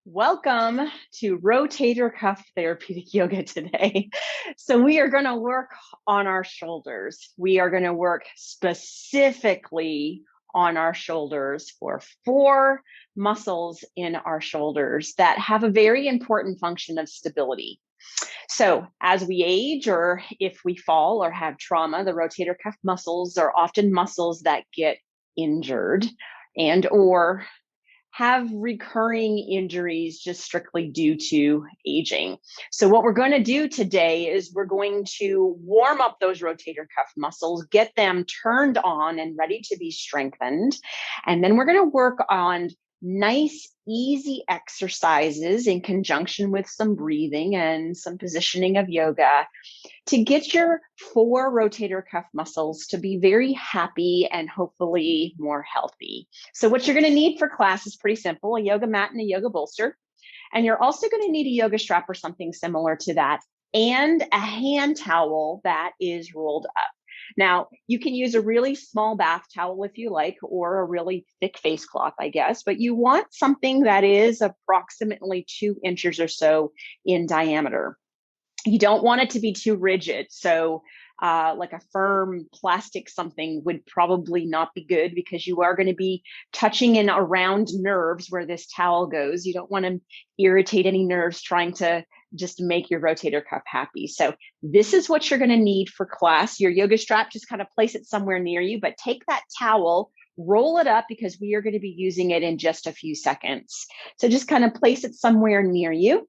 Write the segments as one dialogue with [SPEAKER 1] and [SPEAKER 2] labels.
[SPEAKER 1] Welcome to Rotator Cuff Therapeutic Yoga today. So we are going to work on our shoulders. We are going to work specifically on our shoulders for 4 muscles in our shoulders that have a very important function of stability. So as we age, or if we fall or have trauma, the rotator cuff muscles are often muscles that get injured and or have recurring injuries just strictly due to aging. So what we're going to do today is we're going to warm up those rotator cuff muscles, get them turned on and ready to be strengthened. And then we're going to work on nice, easy exercises in conjunction with some breathing and some positioning of yoga to get your 4 rotator cuff muscles to be very happy and hopefully more healthy. So what you're going to need for class is pretty simple: a yoga mat and a yoga bolster. And you're also going to need a yoga strap or something similar to that, and a hand towel that is rolled up. Now, you can use a really small bath towel if you like, or a really thick face cloth, I guess, but you want something that is approximately 2 inches or so in diameter. You don't want it to be too rigid. So like a firm plastic something would probably not be good, because you are going to be touching in around nerves where this towel goes. You don't want to irritate any nerves trying to just make your rotator cuff happy. So this is what you're going to need for class. Your yoga strap, just kind of place it somewhere near you, but take that towel, roll it up, because we are going to be using it in just a few seconds. So just kind of place it somewhere near you.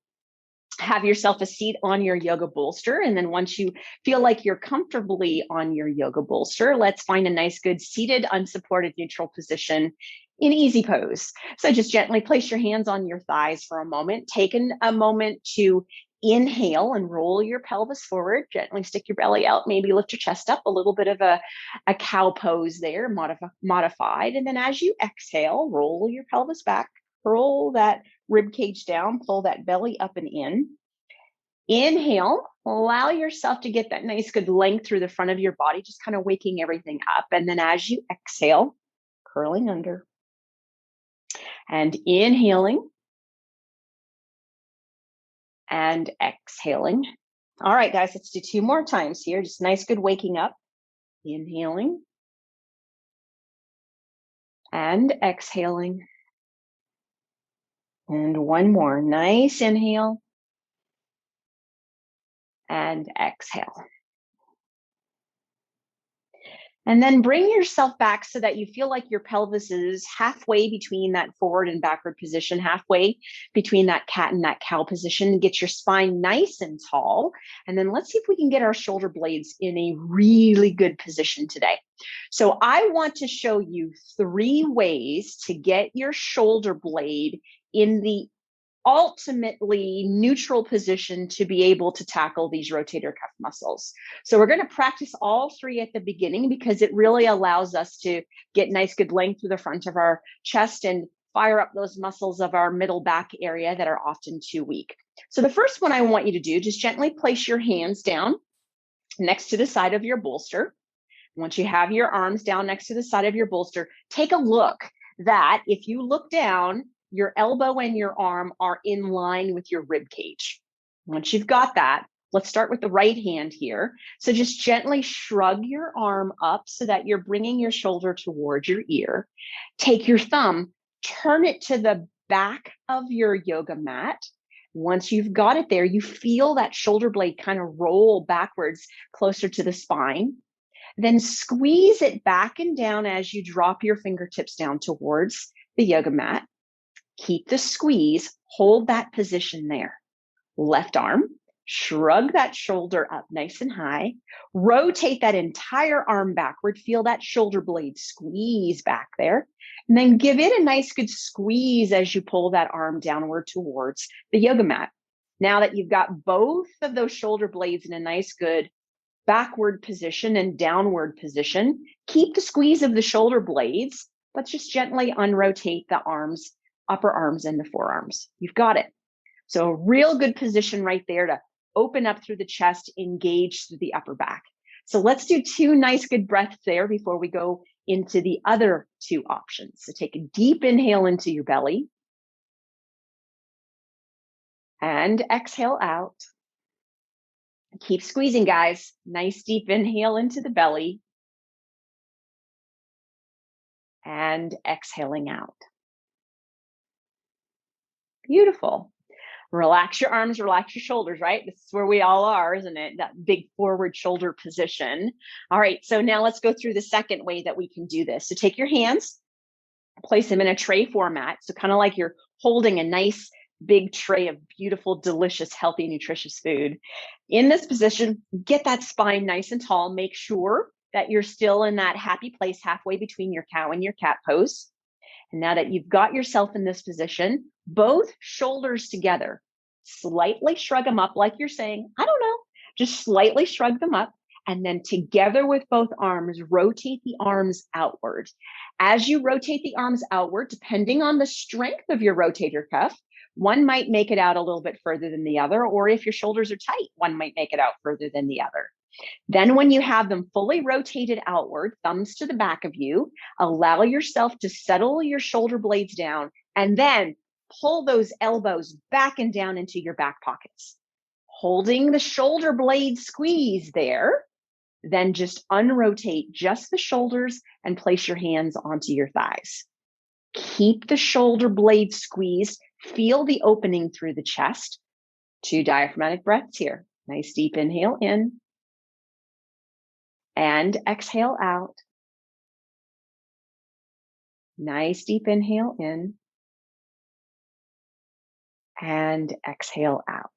[SPEAKER 1] Have yourself a seat on your yoga bolster. And then once you feel like you're comfortably on your yoga bolster, let's find a nice, good seated, unsupported, neutral position in easy pose. So just gently place your hands on your thighs for a moment. Take a moment to inhale and roll your pelvis forward. Gently stick your belly out, maybe lift your chest up, a little bit of a cow pose there, modified. And then as you exhale, roll your pelvis back, curl that rib cage down, pull that belly up and in. Inhale, allow yourself to get that nice good length through the front of your body, just kind of waking everything up. And then as you exhale, curling under and inhaling and exhaling. All right, guys, let's do 2 more times here. Just nice good waking up, inhaling and exhaling. And 1 more, nice inhale and exhale. And then bring yourself back so that you feel like your pelvis is halfway between that forward and backward position, halfway between that cat and that cow position. Get your spine nice and tall. And then let's see if we can get our shoulder blades in a really good position today. So I want to show you 3 ways to get your shoulder blade in the ultimately neutral position to be able to tackle these rotator cuff muscles. So we're going to practice all 3 at the beginning, because it really allows us to get nice good length through the front of our chest and fire up those muscles of our middle back area that are often too weak. So the first one I want you to do, just gently place your hands down next to the side of your bolster. Once you have your arms down next to the side of your bolster, take a look that if you look down, your elbow and your arm are in line with your rib cage. Once you've got that, let's start with the right hand here. So just gently shrug your arm up so that you're bringing your shoulder towards your ear. Take your thumb, turn it to the back of your yoga mat. Once you've got it there, you feel that shoulder blade kind of roll backwards closer to the spine. Then squeeze it back and down as you drop your fingertips down towards the yoga mat. Keep the squeeze, hold that position there. Left arm, shrug that shoulder up nice and high. Rotate that entire arm backward. Feel that shoulder blade squeeze back there. And then give it a nice good squeeze as you pull that arm downward towards the yoga mat. Now that you've got both of those shoulder blades in a nice good backward position and downward position, keep the squeeze of the shoulder blades, but just gently unrotate the arms, upper arms and the forearms. You've got it. So a real good position right there to open up through the chest, engage through the upper back. So let's do 2 nice good breaths there before we go into the other 2 options. So take a deep inhale into your belly. And exhale out. Keep squeezing, guys. Nice deep inhale into the belly. And exhaling out. Beautiful. Relax your arms, relax your shoulders, right? This is where we all are, isn't it? That big forward shoulder position. All right, so now let's go through the second way that we can do this. So take your hands, place them in a tray format. So kind of like you're holding a nice big tray of beautiful, delicious, healthy, nutritious food. In this position, get that spine nice and tall. Make sure that you're still in that happy place halfway between your cow and your cat pose. And now that you've got yourself in this position, both shoulders together, slightly shrug them up like you're saying, I don't know, just slightly shrug them up. And then together with both arms, rotate the arms outward. As you rotate the arms outward, depending on the strength of your rotator cuff, one might make it out a little bit further than the other, or if your shoulders are tight, one might make it out further than the other. Then when you have them fully rotated outward, thumbs to the back of you, allow yourself to settle your shoulder blades down and then pull those elbows back and down into your back pockets. Holding the shoulder blades squeeze there, then just unrotate just the shoulders and place your hands onto your thighs. Keep the shoulder blades squeezed. Feel the opening through the chest. 2 diaphragmatic breaths here. Nice deep inhale in. And exhale out. Nice deep inhale in. And exhale out.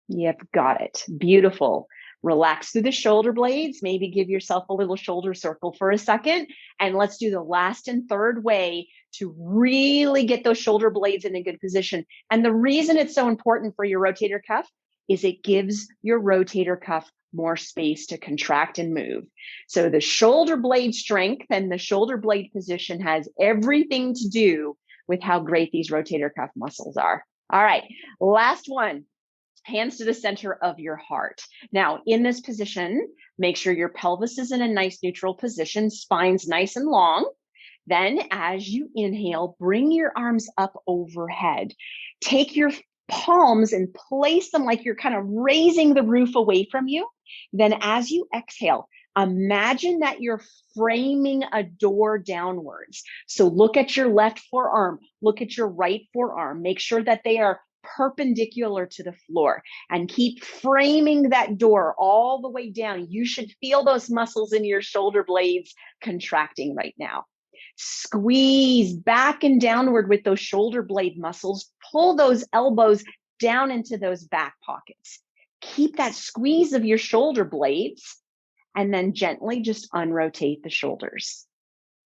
[SPEAKER 1] Yep, got it. Beautiful. Relax through the shoulder blades. Maybe give yourself a little shoulder circle for a second. And let's do the last and third way to really get those shoulder blades in a good position. And the reason it's so important for your rotator cuff is it gives your rotator cuff more space to contract and move. So the shoulder blade strength and the shoulder blade position has everything to do with how great these rotator cuff muscles are. All right, last one. Hands to the center of your heart. Now, in this position, make sure your pelvis is in a nice neutral position, spine's nice and long. Then as you inhale, bring your arms up overhead. Take your palms and place them like you're kind of raising the roof away from you. Then as you exhale, imagine that you're framing a door downwards. So look at your left forearm, look at your right forearm. Make sure that they are perpendicular to the floor and keep framing that door all the way down. You should feel those muscles in your shoulder blades contracting right now. Squeeze back and downward with those shoulder blade muscles. Pull those elbows down into those back pockets. Keep that squeeze of your shoulder blades and then gently just unrotate the shoulders.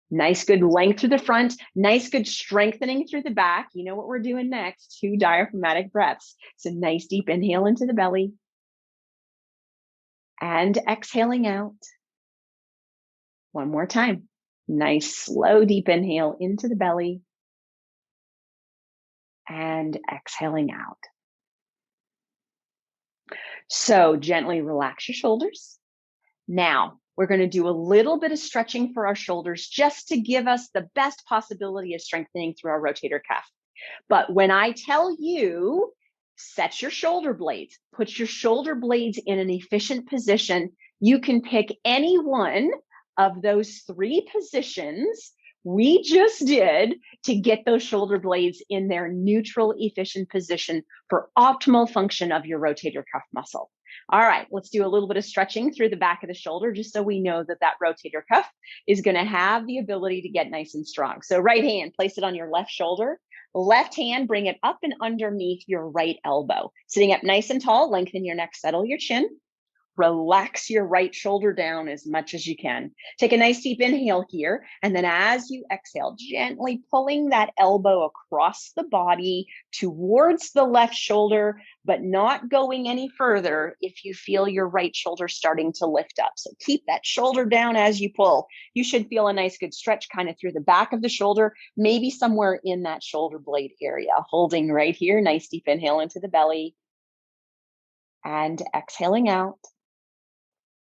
[SPEAKER 1] Nice, good length through the front. Nice, good strengthening through the back. You know what we're doing next. 2 diaphragmatic breaths. So nice, deep inhale into the belly. And exhaling out. One more time. Nice, slow, deep inhale into the belly. And exhaling out. So gently relax your shoulders. Now, we're going to do a little bit of stretching for our shoulders just to give us the best possibility of strengthening through our rotator cuff. But when I tell you, set your shoulder blades, put your shoulder blades in an efficient position, you can pick any one of those 3 positions we just did to get those shoulder blades in their neutral, efficient position for optimal function of your rotator cuff muscle. All right, let's do a little bit of stretching through the back of the shoulder just so we know that that rotator cuff is going to have the ability to get nice and strong. So right hand, place it on your left shoulder. Left hand, bring it up and underneath your right elbow. Sitting up nice and tall, lengthen your neck, settle your chin. Relax your right shoulder down as much as you can. Take a nice deep inhale here. And then as you exhale, gently pulling that elbow across the body towards the left shoulder, but not going any further if you feel your right shoulder starting to lift up. So keep that shoulder down as you pull. You should feel a nice good stretch kind of through the back of the shoulder, maybe somewhere in that shoulder blade area. Holding right here, nice deep inhale into the belly and exhaling out.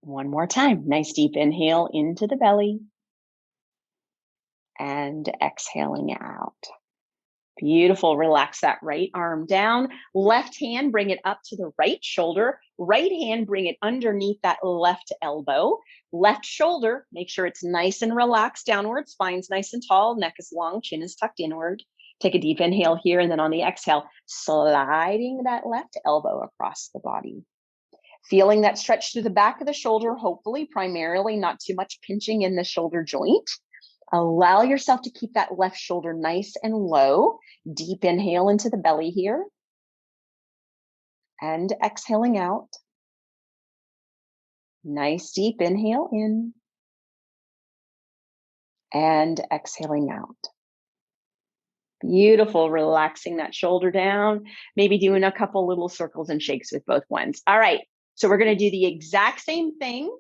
[SPEAKER 1] One more time. Nice deep inhale into the belly and exhaling out. Beautiful. Relax that right arm down. Left hand, bring it up to the right shoulder. Right hand, bring it underneath that left elbow. Left shoulder, make sure it's nice and relaxed downward. Spine's nice and tall. Neck is long. Chin is tucked inward. Take a deep inhale here. And then on the exhale, sliding that left elbow across the body. Feeling that stretch through the back of the shoulder, hopefully, primarily not too much pinching in the shoulder joint. Allow yourself to keep that left shoulder nice and low. Deep inhale into the belly here. And exhaling out. Nice deep inhale in. And exhaling out. Beautiful. Relaxing that shoulder down. Maybe doing a couple little circles and shakes with both ones. All right. So we're going to do the exact same thing.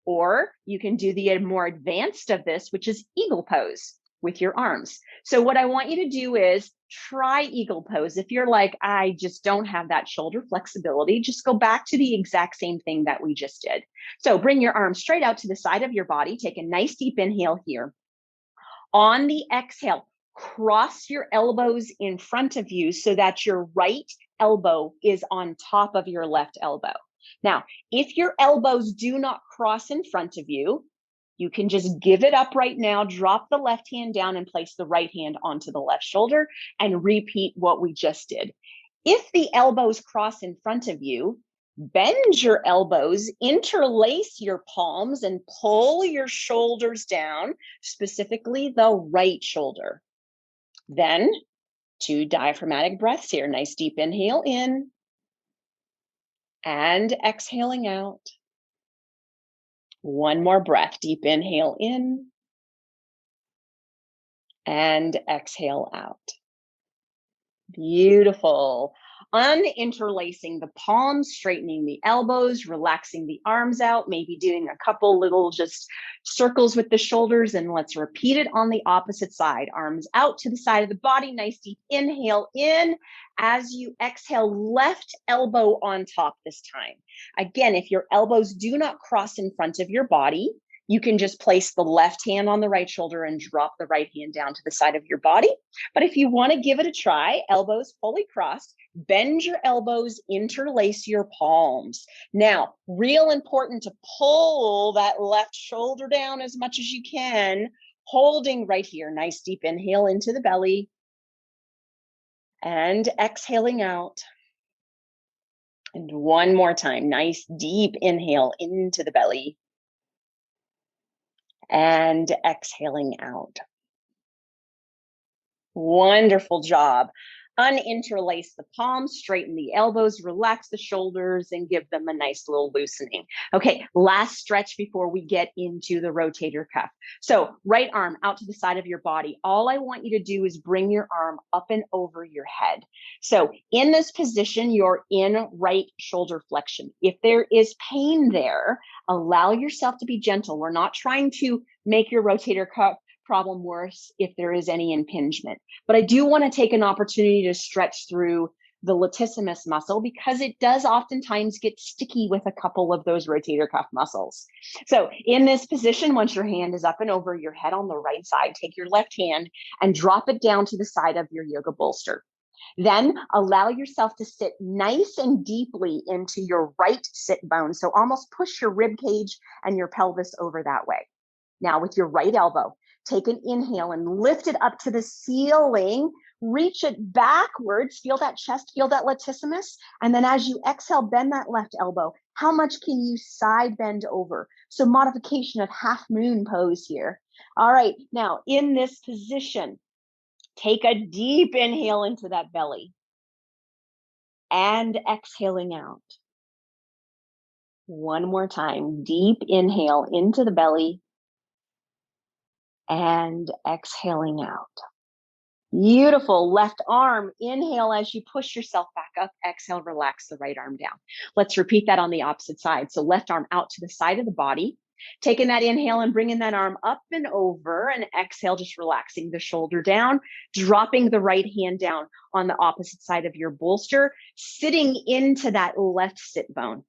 [SPEAKER 1] Or you can do the more advanced of this, which is eagle pose with your arms. So what I want you to do is try eagle pose. If you're like, I just don't have that shoulder flexibility, just go back to the exact same thing that we just did. So bring your arms straight out to the side of your body. Take a nice deep inhale here. On the exhale, cross your elbows in front of you so that your right elbow is on top of your left elbow. Now, if your elbows do not cross in front of you, you can just give it up right now, drop the left hand down and place the right hand onto the left shoulder and repeat what we just did. If the elbows cross in front of you, bend your elbows, interlace your palms and pull your shoulders down, specifically the right shoulder. Then 2 diaphragmatic breaths here. Nice deep inhale in. And exhaling out. One more breath. Deep inhale in. And exhale out. Beautiful. Uninterlacing the palms, straightening the elbows, relaxing the arms out, maybe doing a couple little just circles with the shoulders. And let's repeat it on the opposite side. Arms out to the side of the body. Nice deep inhale in. As you exhale, left elbow on top this time. Again, if your elbows do not cross in front of your body, you can just place the left hand on the right shoulder and drop the right hand down to the side of your body. But if you want to give it a try, elbows fully crossed, bend your elbows, interlace your palms. Now, real important to pull that left shoulder down as much as you can, holding right here. Nice deep inhale into the belly and exhaling out. And one more time, nice deep inhale into the belly. And exhaling out. Wonderful job. Uninterlace the palms, straighten the elbows, relax the shoulders, and give them a nice little loosening. Okay, last stretch before we get into the rotator cuff. So right arm out to the side of your body. All I want you to do is bring your arm up and over your head. So in this position, you're in right shoulder flexion. If there is pain there, allow yourself to be gentle. We're not trying to make your rotator cuff problem worse if there is any impingement. But I do want to take an opportunity to stretch through the latissimus muscle because it does oftentimes get sticky with a couple of those rotator cuff muscles. So in this position, once your hand is up and over your head on the right side, take your left hand and drop it down to the side of your yoga bolster. Then allow yourself to sit nice and deeply into your right sit bone. So almost push your rib cage and your pelvis over that way. Now with your right elbow, take an inhale and lift it up to the ceiling. Reach it backwards. Feel that chest, feel that latissimus. And then as you exhale, bend that left elbow. How much can you side bend over? So modification of half moon pose here. All right, now in this position, take a deep inhale into that belly and exhaling out. One more time, deep inhale into the belly and exhaling out. Beautiful. Left arm, inhale as you push yourself back up. Exhale, relax the right arm down. Let's repeat that on the opposite side. So left arm out to the side of the body. Taking that inhale and bringing that arm up and over, and exhale, just relaxing the shoulder down, dropping the right hand down on the opposite side of your bolster, sitting into that left sit bone.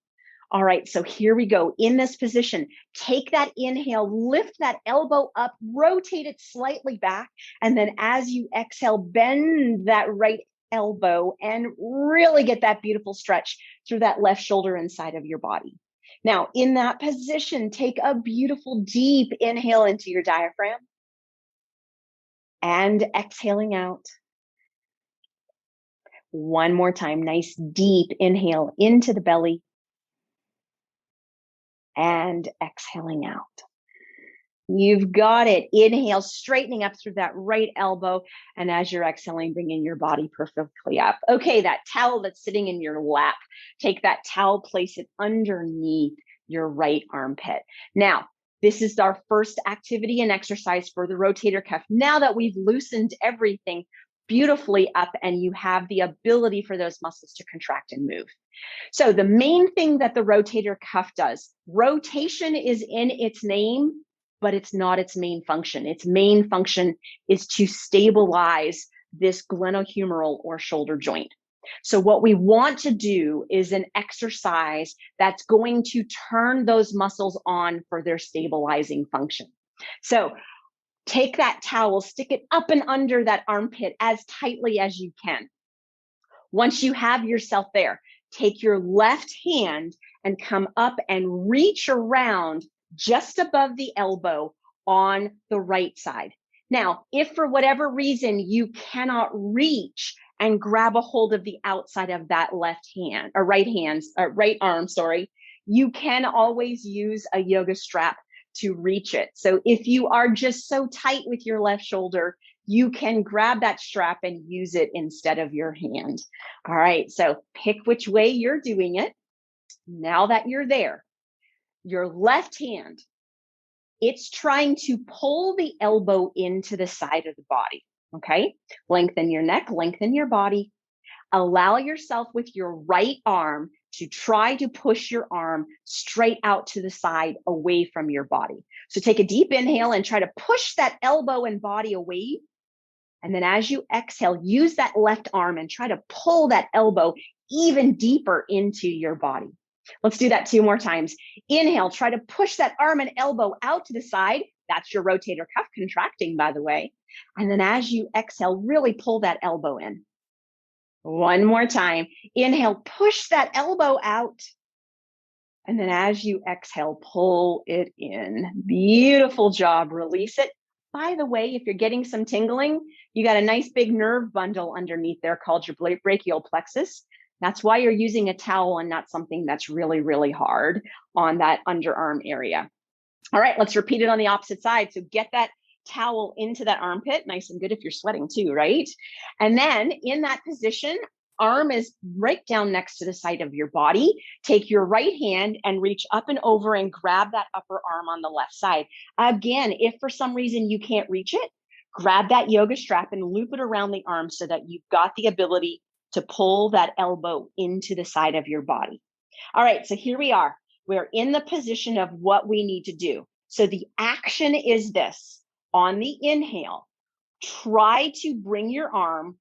[SPEAKER 1] All right, so here we go. In this position, take that inhale, lift that elbow up, rotate it slightly back. And then as you exhale, bend that right elbow and really get that beautiful stretch through that left shoulder inside of your body. Now, in that position, take a beautiful deep inhale into your diaphragm and exhaling out. One more time, nice deep inhale into the belly and exhaling out. You've got it. Inhale, straightening up through that right elbow. And as you're exhaling, bringing your body perfectly up. Okay, that towel that's sitting in your lap, take that towel, place it underneath your right armpit. Now, this is our first activity and exercise for the rotator cuff. Now that we've loosened everything beautifully up and you have the ability for those muscles to contract and move. So the main thing that the rotator cuff does, rotation is in its name, but it's not its main function. Its main function is to stabilize this glenohumeral or shoulder joint. So what we want to do is an exercise that's going to turn those muscles on for their stabilizing function. So take that towel, stick it up and under that armpit as tightly as you can. Once you have yourself there, take your left hand and come up and reach around just above the elbow on the right side. Now, if for whatever reason you cannot reach and grab a hold of the outside of that left hand or right arm, you can always use a yoga strap to reach it. So if you are just so tight with your left shoulder, you can grab that strap and use it instead of your hand. All right, so pick which way you're doing it. Now that you're there, your left hand, it's trying to pull the elbow into the side of the body, okay? Lengthen your neck, lengthen your body. Allow yourself with your right arm to try to push your arm straight out to the side away from your body. So take a deep inhale and try to push that elbow and body away. And then as you exhale, use that left arm and try to pull that elbow even deeper into your body. Let's do that 2 more times. Inhale, try to push that arm and elbow out to the side. That's your rotator cuff contracting, by the way. And then as you exhale, really pull that elbow in. One more time. Inhale, push that elbow out. And then as you exhale, pull it in. Beautiful job. Release it. By the way, if you're getting some tingling, you got a nice big nerve bundle underneath there called your brachial plexus. That's why you're using a towel and not something that's really, really hard on that underarm area. All right, let's repeat it on the opposite side. So get that towel into that armpit, nice and good if you're sweating too, right? And then in that position, arm is right down next to the side of your body. Take your right hand and reach up and over and grab that upper arm on the left side. Again, if for some reason you can't reach it, grab that yoga strap and loop it around the arm so that you've got the ability to pull that elbow into the side of your body. All right, so here we are. We're in the position of what we need to do. So the action is this. On the inhale, try to bring your arm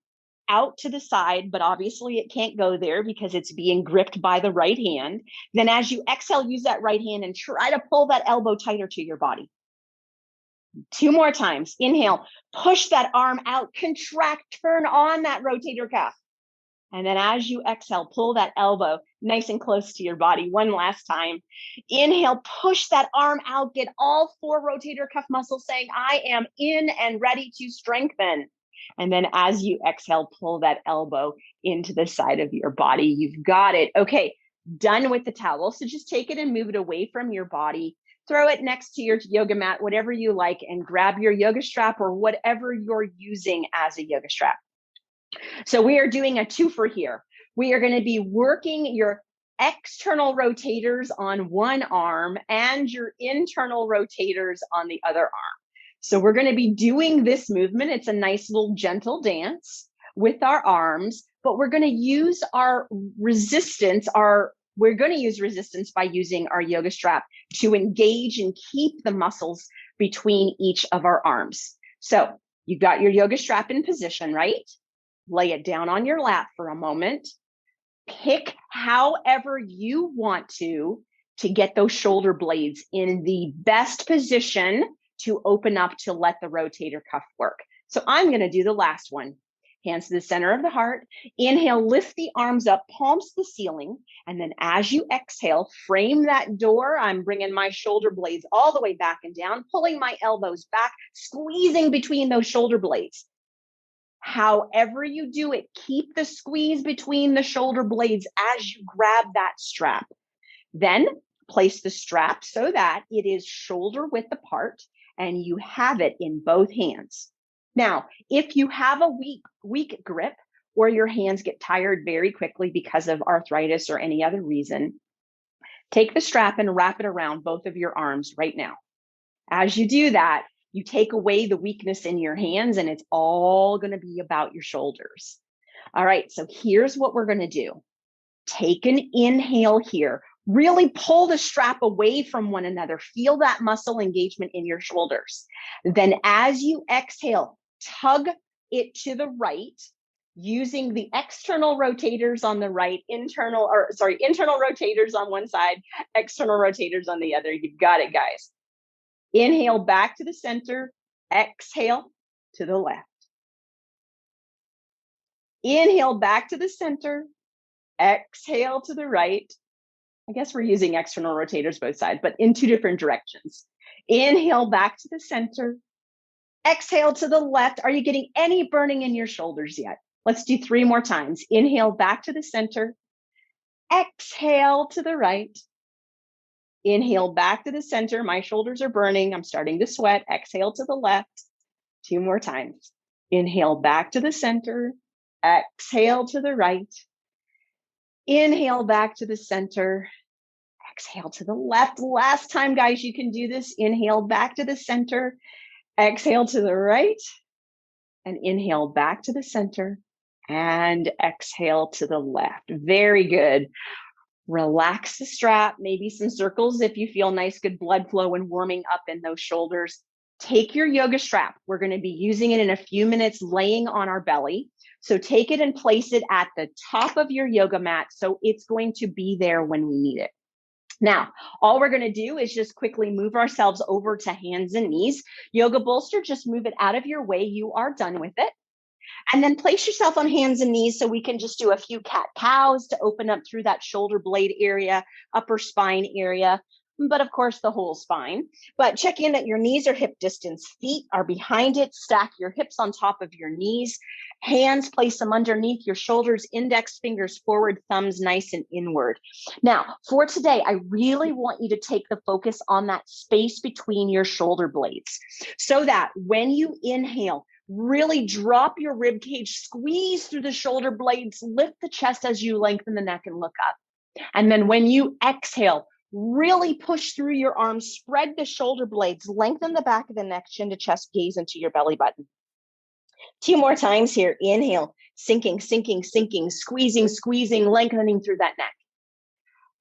[SPEAKER 1] out to the side, but obviously it can't go there because it's being gripped by the right hand. Then as you exhale, use that right hand and try to pull that elbow tighter to your body. 2 more times. Inhale, push that arm out, contract, turn on that rotator cuff. And then as you exhale, pull that elbow nice and close to your body. One last time. Inhale, push that arm out, get all 4 rotator cuff muscles saying, I am in and ready to strengthen. And then as you exhale, pull that elbow into the side of your body. You've got it. Okay, done with the towel. So just take it and move it away from your body. Throw it next to your yoga mat, whatever you like, and grab your yoga strap or whatever you're using as a yoga strap. So we are doing a twofer here. We are going to be working your external rotators on one arm and your internal rotators on the other arm. So we're going to be doing this movement. It's a nice little gentle dance with our arms, but we're going to use our resistance, we're going to use resistance by using our yoga strap to engage and keep the muscles between each of our arms. So you've got your yoga strap in position, right? Lay it down on your lap for a moment. Pick however you want to to get those shoulder blades in the best position to open up to let the rotator cuff work. So I'm going to do the last one. Hands to the center of the heart. Inhale, lift the arms up, palms to the ceiling. And then as you exhale, frame that door. I'm bringing my shoulder blades all the way back and down, pulling my elbows back, squeezing between those shoulder blades. However you do it, keep the squeeze between the shoulder blades as you grab that strap. Then place the strap so that it is shoulder width apart and you have it in both hands. Now, if you have a weak grip or your hands get tired very quickly because of arthritis or any other reason, take the strap and wrap it around both of your arms right now. As you do that, you take away the weakness in your hands and it's all going to be about your shoulders. All right, so here's what we're going to do. Take an inhale here. Really pull the strap away from one another. Feel that muscle engagement in your shoulders. Then as you exhale, tug it to the right using the external rotators on the right, internal rotators on one side, external rotators on the other. You've got it, guys. Inhale back to the center, exhale to the left. Inhale back to the center, exhale to the right. I guess we're using external rotators both sides, but in two different directions. Inhale back to the center, exhale to the left. Are you getting any burning in your shoulders yet? Let's do 3 more times. Inhale back to the center, exhale to the right. Inhale back to the center. My shoulders are burning. I'm starting to sweat. Exhale to the left. 2 more times. Inhale back to the center, exhale to the right. Inhale back to the center, exhale to the left. Last time, guys, you can do this. Inhale back to the center, exhale to the right, and inhale back to the center, and exhale to the left. Very good. Relax the strap, maybe some circles if you feel nice, good blood flow and warming up in those shoulders. Take your yoga strap. We're going to be using it in a few minutes, laying on our belly. So take it and place it at the top of your yoga mat. So it's going to be there when we need it. Now, all we're going to do is just quickly move ourselves over to hands and knees. Yoga bolster, just move it out of your way. You are done with it. And then place yourself on hands and knees so we can just do a few cat-cows to open up through that shoulder blade area, upper spine area, but of course the whole spine. But check in that your knees are hip distance, feet are behind it, stack your hips on top of your knees, hands, place them underneath your shoulders, index fingers forward, thumbs nice and inward. Now, for today, I really want you to take the focus on that space between your shoulder blades so that when you inhale, really drop your rib cage, squeeze through the shoulder blades, lift the chest as you lengthen the neck and look up. And then when you exhale, really push through your arms, spread the shoulder blades, lengthen the back of the neck, chin to chest, gaze into your belly button. 2 more times here. Inhale, sinking, sinking, sinking, squeezing, squeezing, lengthening through that neck.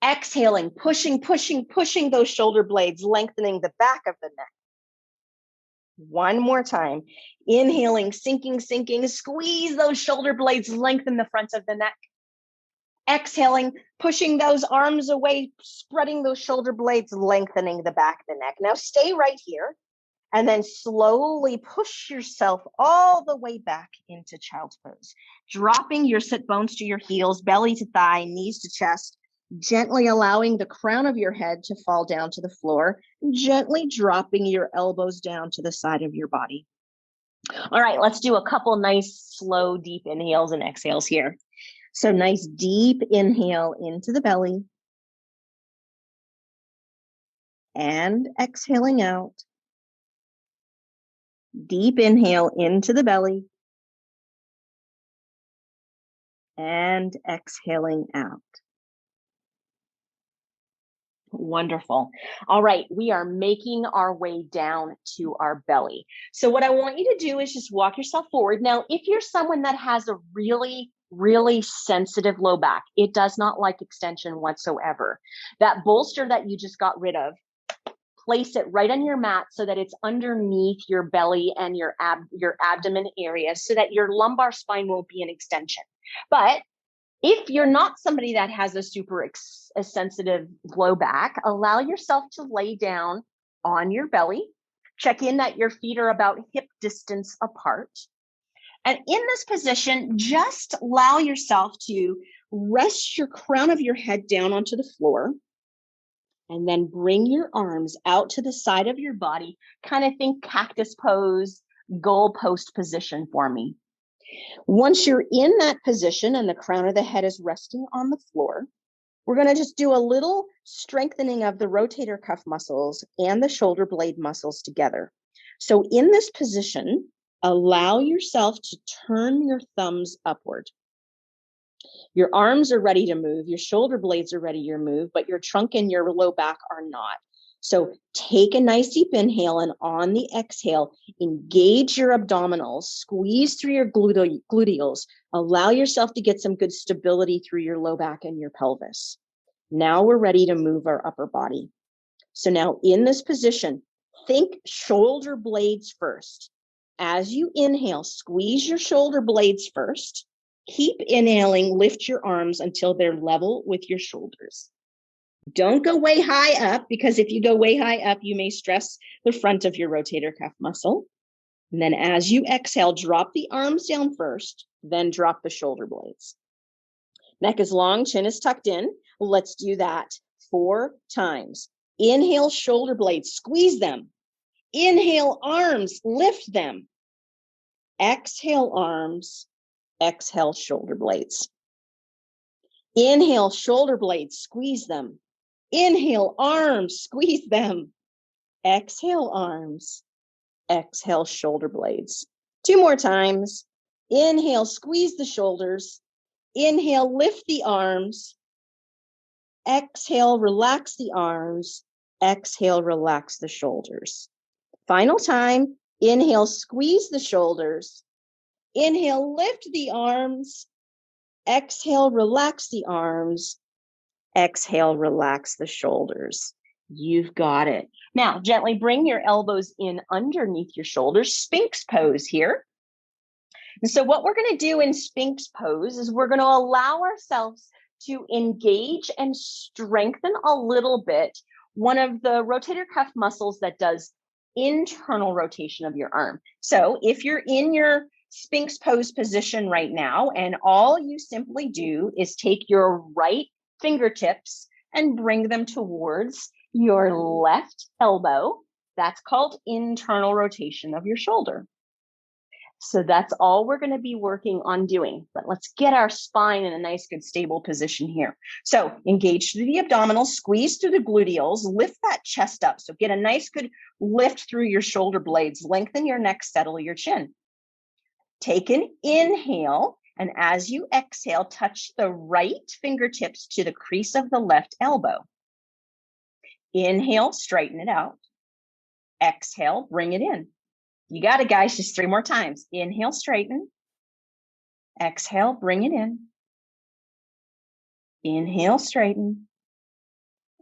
[SPEAKER 1] Exhaling, pushing, pushing, pushing those shoulder blades, lengthening the back of the neck. 1 more time. Inhaling, sinking, sinking, squeeze those shoulder blades, lengthen the front of the neck. Exhaling, pushing those arms away, spreading those shoulder blades, lengthening the back of the neck. Now stay right here and then slowly push yourself all the way back into child's pose. Dropping your sit bones to your heels, belly to thigh, knees to chest, gently allowing the crown of your head to fall down to the floor, gently dropping your elbows down to the side of your body. All right, let's do a couple nice, slow, deep inhales and exhales here. So nice, deep inhale into the belly and exhaling out. Deep inhale into the belly and exhaling out. Wonderful. All right, we are making our way down to our belly. So what I want you to do is just walk yourself forward. Now, if you're someone that has a really sensitive low back, it does not like extension whatsoever. That bolster that you just got rid of, place it right on your mat so that it's underneath your belly and your abdomen area so that your lumbar spine won't be an extension. But If you're not somebody that has a a sensitive low back, allow yourself to lay down on your belly. Check in that your feet are about hip distance apart. And in this position, just allow yourself to rest your crown of your head down onto the floor. And then bring your arms out to the side of your body. Kind of think cactus pose, goalpost position for me. Once you're in that position and the crown of the head is resting on the floor, we're going to just do a little strengthening of the rotator cuff muscles and the shoulder blade muscles together. So in this position, allow yourself to turn your thumbs upward. Your arms are ready to move, your shoulder blades are ready to move, but your trunk and your low back are not. So take a nice deep inhale, and on the exhale, engage your abdominals, squeeze through your gluteals, allow yourself to get some good stability through your low back and your pelvis. Now we're ready to move our upper body. So now in this position, think shoulder blades first. As you inhale, squeeze your shoulder blades first. Keep inhaling, lift your arms until they're level with your shoulders. Don't go way high up, because if you go way high up, you may stress the front of your rotator cuff muscle. And then as you exhale, drop the arms down first, then drop the shoulder blades. Neck is long, chin is tucked in. Let's do that 4 times. Inhale, shoulder blades, squeeze them. Inhale, arms, lift them. Exhale, arms. Exhale, shoulder blades. Inhale, shoulder blades, squeeze them. Inhale, arms, squeeze them. Exhale, arms. Exhale, shoulder blades. 2 more times. Inhale, squeeze the shoulders. Inhale, lift the arms. Exhale, relax the arms. Exhale, relax the shoulders. Final time. Inhale, squeeze the shoulders. Inhale, lift the arms. Exhale, relax the arms. Exhale, relax the shoulders. You've got it. Now, gently bring your elbows in underneath your shoulders. Sphinx pose here. And so what we're going to do in Sphinx pose is we're going to allow ourselves to engage and strengthen a little bit one of the rotator cuff muscles that does internal rotation of your arm. So if you're in your Sphinx pose position right now, and all you simply do is take your right fingertips and bring them towards your left elbow. That's called internal rotation of your shoulder. So that's all we're going to be working on doing. But let's get our spine in a nice, good, stable position here. So engage through the abdominals, squeeze through the gluteals, lift that chest up. So get a nice, good lift through your shoulder blades, lengthen your neck, settle your chin. Take an inhale, and as you exhale, touch the right fingertips to the crease of the left elbow. Inhale, straighten it out. Exhale, bring it in. You got it, guys. Just 3 more times. Inhale, straighten. Exhale, bring it in. Inhale, straighten.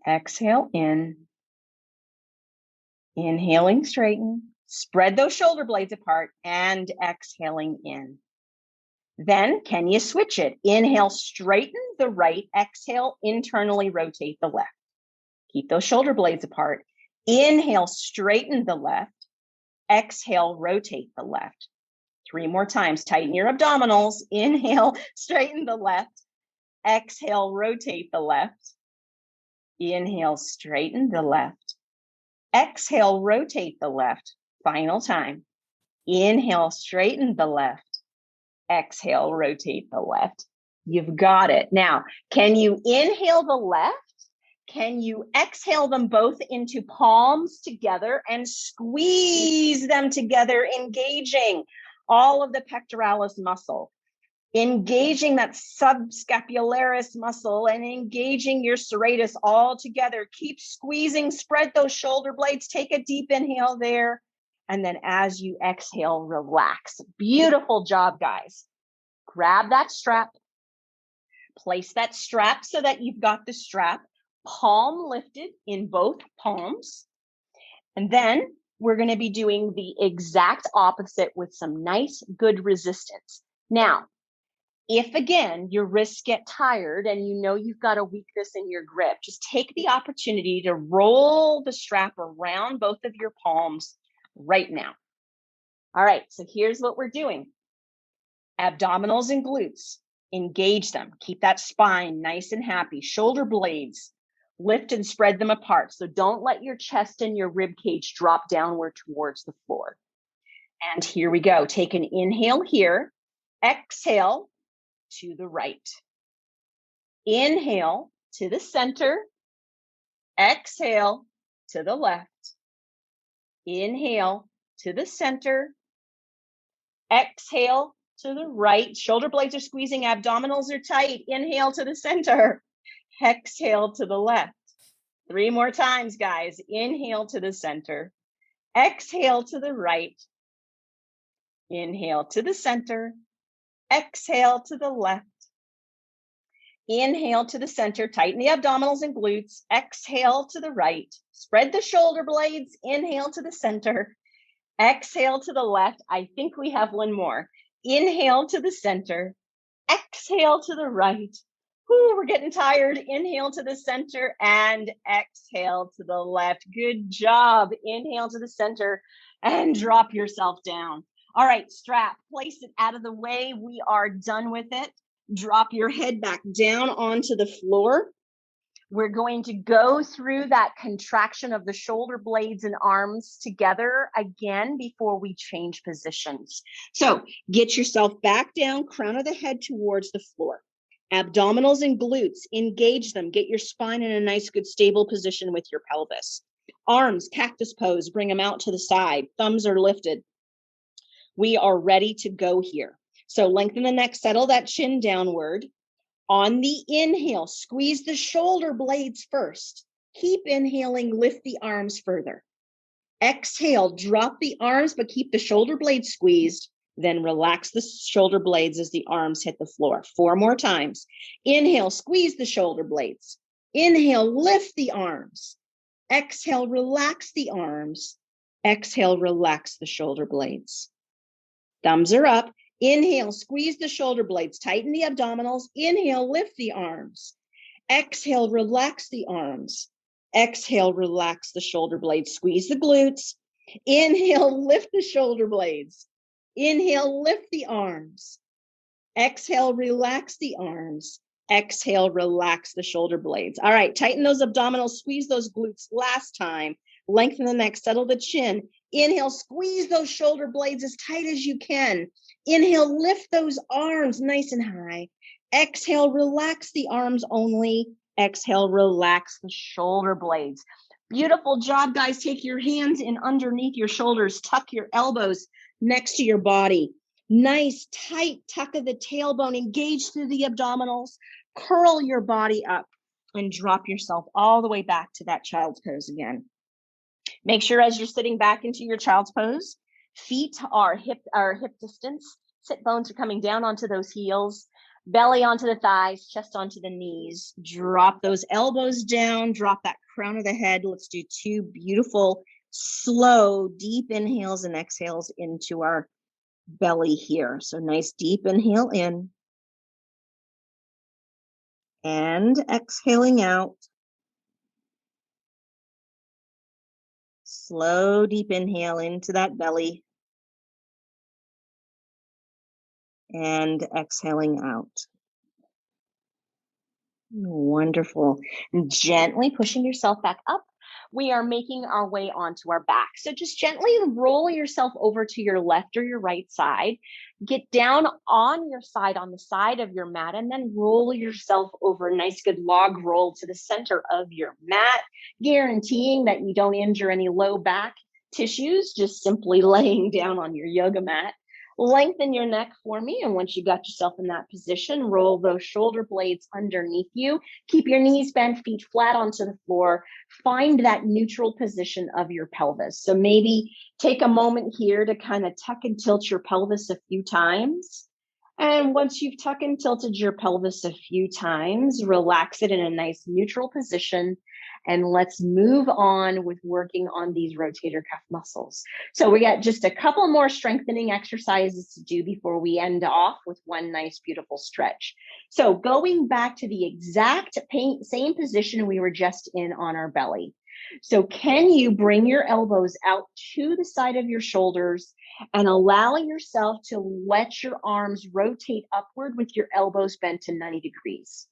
[SPEAKER 1] Exhale, in. Inhaling, straighten. Spread those shoulder blades apart and exhaling in. Then, can you switch it? Inhale, straighten the right. Exhale, internally rotate the left. Keep those shoulder blades apart. Inhale, straighten the left. Exhale, rotate the left. 3 more times. Tighten your abdominals. Inhale, straighten the left. Exhale, rotate the left. Inhale, straighten the left. Exhale, rotate the left. Final time. Inhale, straighten the left. Exhale, rotate the left. You've got it. Now, can you inhale the left? Can you exhale them both into palms together and squeeze them together, engaging all of the pectoralis muscle, engaging that subscapularis muscle, and engaging your serratus all together. Keep squeezing, spread those shoulder blades, take a deep inhale there. And then as you exhale, relax. Beautiful job, guys. Grab that strap, place that strap so that you've got the strap, palm lifted in both palms. And then we're going to be doing the exact opposite with some nice, good resistance. Now, If again, your wrists get tired and you know you've got a weakness in your grip, just take the opportunity to roll the strap around both of your palms right now. All right, so here's what we're doing. Abdominals and glutes, engage them. Keep that spine nice and happy. Shoulder blades, lift and spread them apart. So don't let your chest and your rib cage drop downward towards the floor. And here we go. Take an inhale here. Exhale to the right. Inhale to the center. Exhale to the left. Inhale to the center. Exhale to the right. Shoulder blades are squeezing. Abdominals are tight. Inhale to the center. Exhale to the left. 3 more times, guys. Inhale to the center. Exhale to the right. Inhale to the center. Exhale to the left. Inhale to the center. Tighten the abdominals and glutes. Exhale to the right. Spread the shoulder blades. Inhale to the center. Exhale to the left. I think we have one more. Inhale to the center. Exhale to the right. Whoo, we're getting tired. Inhale to the center and exhale to the left. Good job. Inhale to the center and drop yourself down. All right, strap, place it out of the way. We are done with it. Drop your head back down onto the floor. We're going to go through that contraction of the shoulder blades and arms together again before we change positions. So get yourself back down, crown of the head towards the floor. Abdominals and glutes, engage them. Get your spine in a nice, good, stable position with your pelvis. Arms, cactus pose, bring them out to the side. Thumbs are lifted. We are ready to go here. So lengthen the neck, settle that chin downward. On the inhale, squeeze the shoulder blades first. Keep inhaling, lift the arms further. Exhale, drop the arms, but keep the shoulder blades squeezed. Then relax the shoulder blades as the arms hit the floor. 4 more times. Inhale, squeeze the shoulder blades. Inhale, lift the arms. Exhale, relax the arms. Exhale, relax the shoulder blades. Thumbs are up. Inhale, squeeze the shoulder blades, tighten the abdominals. Inhale, lift the arms. Exhale, relax the arms. Exhale, relax the shoulder blades. Squeeze the glutes. Inhale, lift the shoulder blades. Inhale, lift the arms. Exhale, relax the arms. Exhale, relax the shoulder blades. All right, tighten those abdominals, squeeze those glutes last time. Lengthen the neck, settle the chin. Inhale, squeeze those shoulder blades as tight as you can. Inhale, lift those arms nice and high. Exhale, relax the arms only. Exhale, relax the shoulder blades. Beautiful job, guys. Take your hands in underneath your shoulders. Tuck your elbows next to your body. Nice, tight tuck of the tailbone. Engage through the abdominals. Curl your body up and drop yourself all the way back to that child's pose again. Make sure as you're sitting back into your child's pose, feet are hip distance. Sit bones are coming down onto those heels. Belly onto the thighs, chest onto the knees. Drop those elbows down. Drop that crown of the head. Let's do 2 beautiful, slow, deep inhales and exhales into our belly here. So nice deep inhale in. And exhaling out. Slow, deep inhale into that belly. And exhaling out. Wonderful. Gently pushing yourself back up. We are making our way onto our back. So just gently roll yourself over to your left or your right side. Get down on your side, on the side of your mat, and then roll yourself over. Nice, good log roll to the center of your mat, guaranteeing that you don't injure any low back tissues, just simply laying down on your yoga mat. Lengthen your neck for me. And once you got yourself in that position, roll those shoulder blades underneath you. Keep your knees bent, feet flat onto the floor. Find that neutral position of your pelvis. So maybe take a moment here to kind of tuck and tilt your pelvis a few times. And once you've tucked and tilted your pelvis a few times, relax it in a nice neutral position and let's move on with working on these rotator cuff muscles. So we got just a couple more strengthening exercises to do before we end off with one nice, beautiful stretch. So going back to the exact same position we were just in on our belly. So can you bring your elbows out to the side of your shoulders and allow yourself to let your arms rotate upward with your elbows bent to 90 degrees?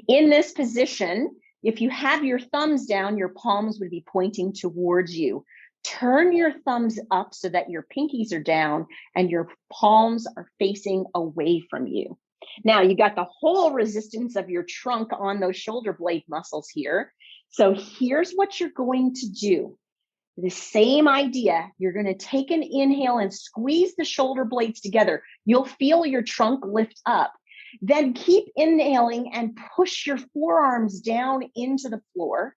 [SPEAKER 1] In this position, if you have your thumbs down, your palms would be pointing towards you. Turn your thumbs up so that your pinkies are down and your palms are facing away from you. Now you got the whole resistance of your trunk on those shoulder blade muscles here. So here's what you're going to do. The same idea, you're going to take an inhale and squeeze the shoulder blades together. You'll feel your trunk lift up. Then keep inhaling and push your forearms down into the floor.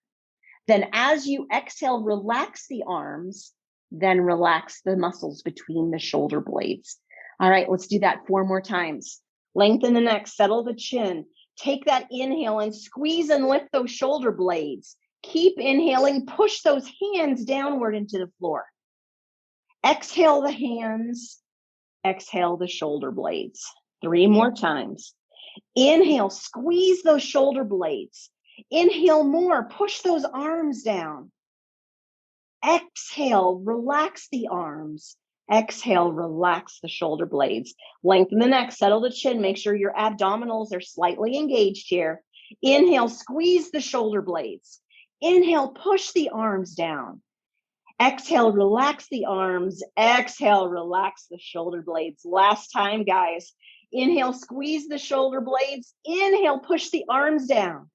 [SPEAKER 1] Then as you exhale, relax the arms, then relax the muscles between the shoulder blades. All right, let's do that 4 more times. Lengthen the neck, settle the chin. Take that inhale and squeeze and lift those shoulder blades. Keep inhaling, push those hands downward into the floor. Exhale the hands, exhale the shoulder blades. 3 more times. Inhale, squeeze those shoulder blades. Inhale more, push those arms down. Exhale, relax the arms. Exhale, relax the shoulder blades. Lengthen the neck, settle the chin. Make sure your abdominals are slightly engaged here. Inhale, squeeze the shoulder blades. Inhale, push the arms down. Exhale, relax the arms. Exhale, relax the shoulder blades. Last time, guys. Inhale, squeeze the shoulder blades. Inhale, push the arms down.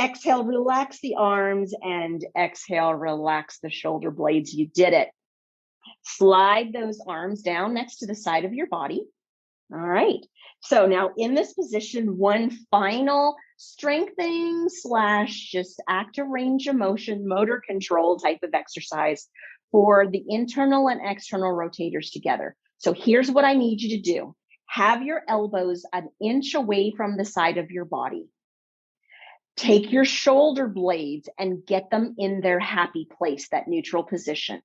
[SPEAKER 1] Exhale, relax the arms, and exhale, relax the shoulder blades. You did it. Slide those arms down next to the side of your body. All right. So now in this position, one final strengthening / just active range of motion, motor control type of exercise for the internal and external rotators together. So here's what I need you to do. Have your elbows an inch away from the side of your body. Take your shoulder blades and get them in their happy place, that neutral position.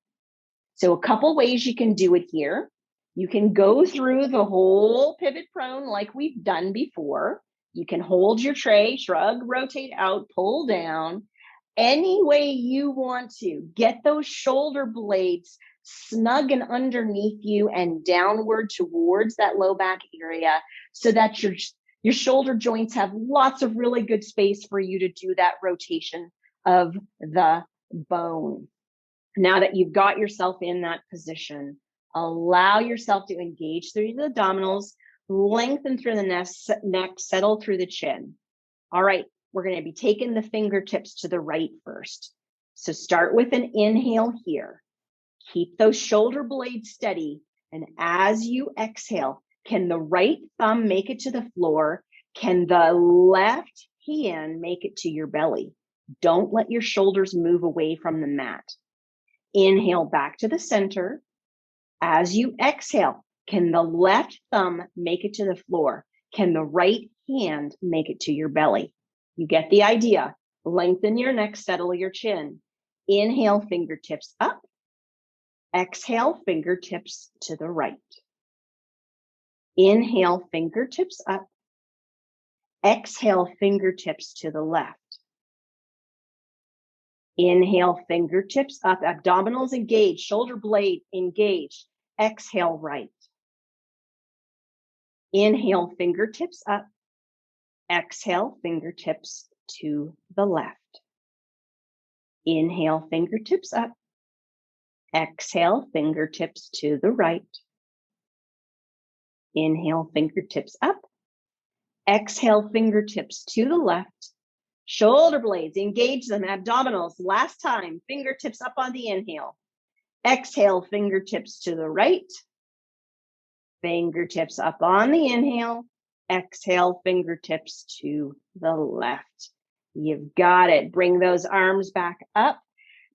[SPEAKER 1] So a couple ways you can do it here. You can go through the whole pivot prone like we've done before. You can hold your tray, shrug, rotate out, pull down. Any way you want to. Get those shoulder blades snug and underneath you and downward towards that low back area so that your shoulder joints have lots of really good space for you to do that rotation of the bone. Now that you've got yourself in that position, allow yourself to engage through the abdominals, lengthen through the neck, settle through the chin. All right, we're going to be taking the fingertips to the right first. So start with an inhale here. Keep those shoulder blades steady. And as you exhale, can the right thumb make it to the floor? Can the left hand make it to your belly? Don't let your shoulders move away from the mat. Inhale back to the center. As you exhale, can the left thumb make it to the floor? Can the right hand make it to your belly? You get the idea. Lengthen your neck, settle your chin. Inhale, fingertips up. Exhale, fingertips to the right. Inhale, fingertips up. Exhale, fingertips to the left. Inhale, fingertips up, abdominals engaged, shoulder blade engaged. Exhale, right. Inhale, fingertips up. Exhale, fingertips to the left. Inhale, fingertips up. Exhale, fingertips to the right. Inhale, fingertips up. Exhale, fingertips to the left. Shoulder blades, engage them, abdominals. Last time, fingertips up on the inhale. Exhale, fingertips to the right. Fingertips up on the inhale. Exhale, fingertips to the left. You've got it. Bring those arms back up.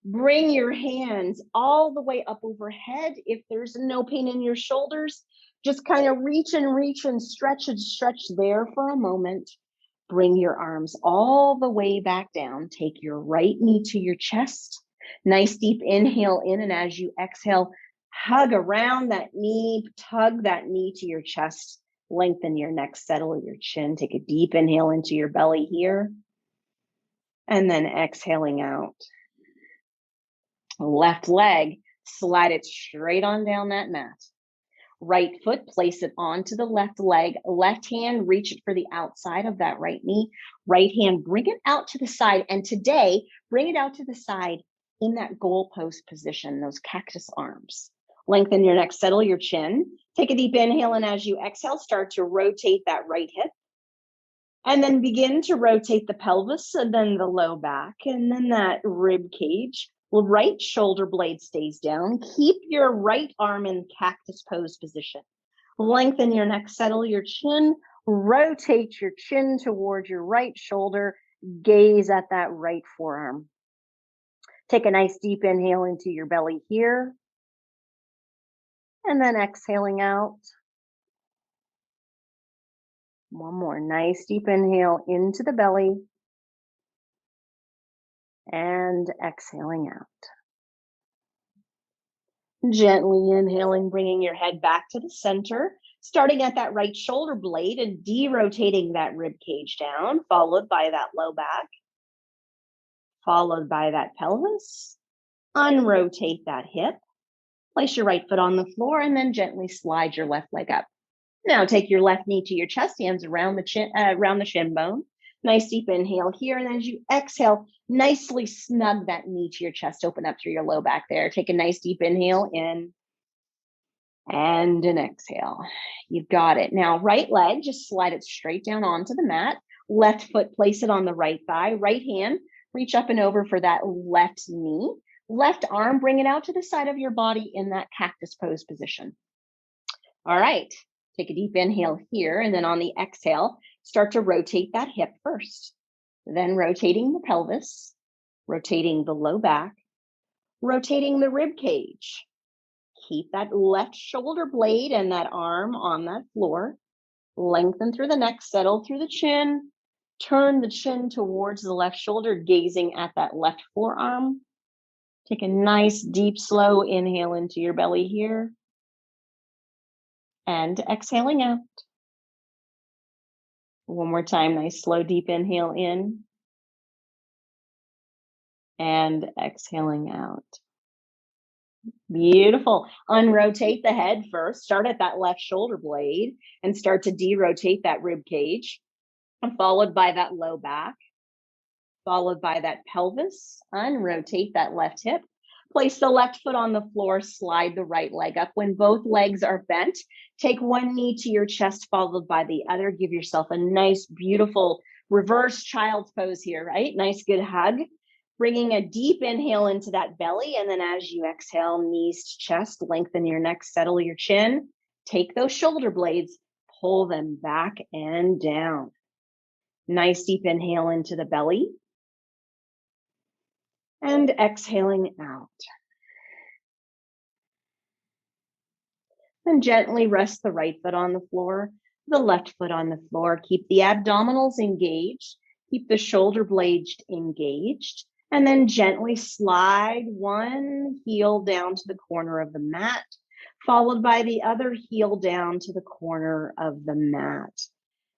[SPEAKER 1] Bring your hands all the way up overhead. If there's no pain in your shoulders, just kind of reach and stretch there for a moment. Bring your arms all the way back down. Take your right knee to your chest. Nice deep inhale in, and as you exhale, hug around that knee, tug that knee to your chest, lengthen your neck, settle your chin. Take a deep inhale into your belly here, and then exhaling out. Left leg, slide it straight on down that mat. Right foot, place it onto the left leg. Left hand, reach it for the outside of that right knee. Right hand, bring it out to the side. And today, bring it out to the side in that goalpost position, those cactus arms. Lengthen your neck, settle your chin. Take a deep inhale, and as you exhale, start to rotate that right hip. And then begin to rotate the pelvis, and then the low back, and then that rib cage. Well, right shoulder blade stays down. Keep your right arm in cactus pose position. Lengthen your neck, settle your chin, rotate your chin towards your right shoulder, gaze at that right forearm. Take a nice deep inhale into your belly here, and then exhaling out. One more nice deep inhale into the belly, and exhaling out. Gently inhaling, bringing your head back to the center, starting at that right shoulder blade and derotating that rib cage down, followed by that low back, followed by that pelvis. Unrotate that hip, place your right foot on the floor, and then gently slide your left leg up. Now take your left knee to your chest, hands around the shin bone. Nice deep inhale here, and as you exhale, nicely snug that knee to your chest, open up through your low back there. Take a nice deep inhale in and an exhale. You've got it. Now, right leg, just slide it straight down onto the mat. Left foot, place it on the right thigh. Right hand, reach up and over for that left knee. Left arm, bring it out to the side of your body in that cactus pose position. All right. Take a deep inhale here, and then on the exhale, start to rotate that hip first. Then rotating the pelvis, rotating the low back, rotating the rib cage. Keep that left shoulder blade and that arm on that floor. Lengthen through the neck, settle through the chin. Turn the chin towards the left shoulder, gazing at that left forearm. Take a nice, deep, slow inhale into your belly here. And exhaling out. One more time, nice, slow, deep inhale in. And exhaling out. Beautiful. Unrotate the head first. Start at that left shoulder blade and start to derotate that rib cage, followed by that low back, followed by that pelvis. Unrotate that left hip. Place the left foot on the floor, slide the right leg up. When both legs are bent, take one knee to your chest, followed by the other. Give yourself a nice, beautiful reverse child's pose here, right? Nice, good hug. Bringing a deep inhale into that belly. And then as you exhale, knees to chest, lengthen your neck, settle your chin. Take those shoulder blades, pull them back and down. Nice, deep inhale into the belly. And exhaling out. And gently rest the right foot on the floor, the left foot on the floor. Keep the abdominals engaged. Keep the shoulder blades engaged. And then gently slide one heel down to the corner of the mat, followed by the other heel down to the corner of the mat.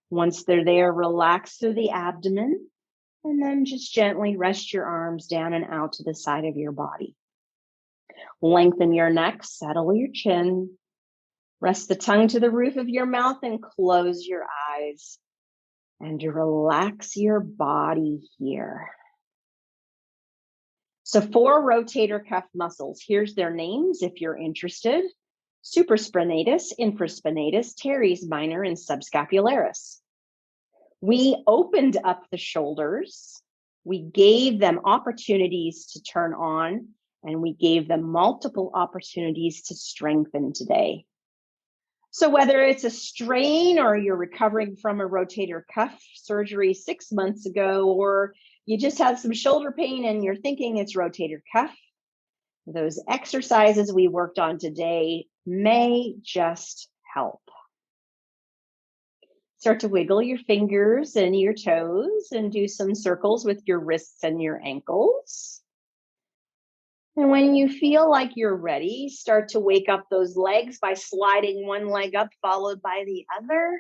[SPEAKER 1] Once they're there, relax through the abdomen. And then just gently rest your arms down and out to the side of your body. Lengthen your neck, settle your chin. Rest the tongue to the roof of your mouth and close your eyes. And relax your body here. So 4 rotator cuff muscles. Here's their names if you're interested. Supraspinatus, infraspinatus, teres minor, and subscapularis. We opened up the shoulders. We gave them opportunities to turn on, and we gave them multiple opportunities to strengthen today. So whether it's a strain or you're recovering from a rotator cuff surgery 6 months ago, or you just have some shoulder pain and you're thinking it's rotator cuff, those exercises we worked on today may just help. Start to wiggle your fingers and your toes and do some circles with your wrists and your ankles. And when you feel like you're ready, start to wake up those legs by sliding one leg up, followed by the other.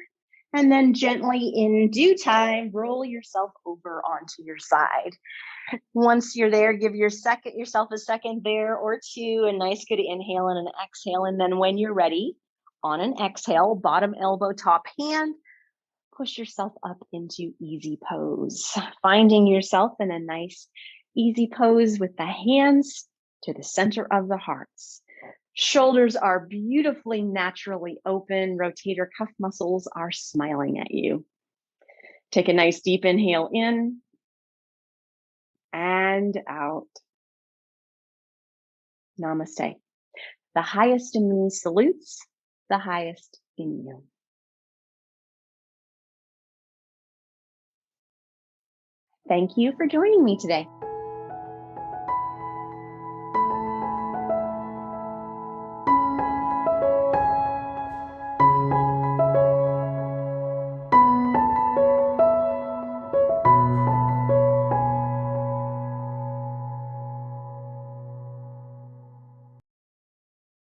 [SPEAKER 1] And then gently, in due time, roll yourself over onto your side. Once you're there, give yourself a second there or two, a nice good inhale and an exhale. And then when you're ready, on an exhale, bottom elbow, top hand, push yourself up into easy pose, finding yourself in a nice easy pose with the hands to the center of the hearts. Shoulders are beautifully naturally open. Rotator cuff muscles are smiling at you. Take a nice deep inhale in and out. Namaste. The highest in me salutes the highest in you. Thank you for joining me today.